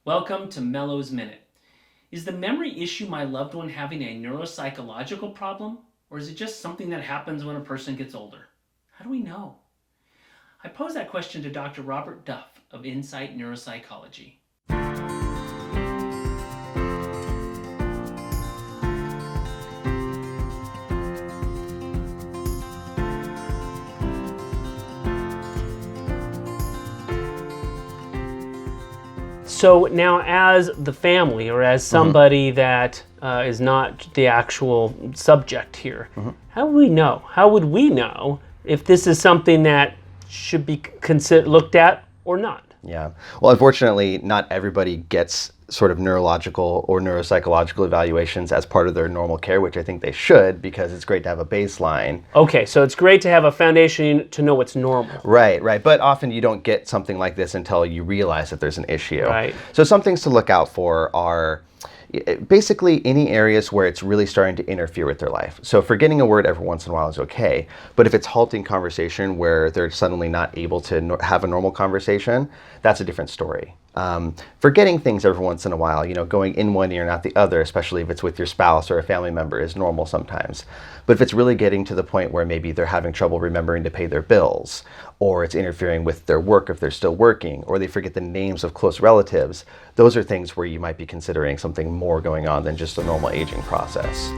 Welcome to Mello's Minute. Is the memory issue my loved one having a neuropsychological problem, or is it just something that happens when a person gets older? How do we know? I posed that question to Dr. Robert Duff of Insight Neuropsychology. So now, as the family, or as somebody that is not the actual subject here, how do we know? How would we know if this is something that should be looked at or not? Yeah. Well, unfortunately, not everybody gets sort of neurological or neuropsychological evaluations as part of their normal care, which I think they should, because it's great to have a baseline. Okay, so it's great to have a foundation to know what's normal. Right. But often you don't get something like this until you realize that there's an issue. Right. So some things to look out for are basically any areas where it's really starting to interfere with their life. So forgetting a word every once in a while is okay, but if it's halting conversation where they're suddenly not able to have a normal conversation, that's a different story. Forgetting things every once in a while, going in one ear, not the other, especially if it's with your spouse or a family member, is normal sometimes. But if it's really getting to the point where maybe they're having trouble remembering to pay their bills, or it's interfering with their work if they're still working, or they forget the names of close relatives, those are things where you might be considering something more going on than just a normal aging process.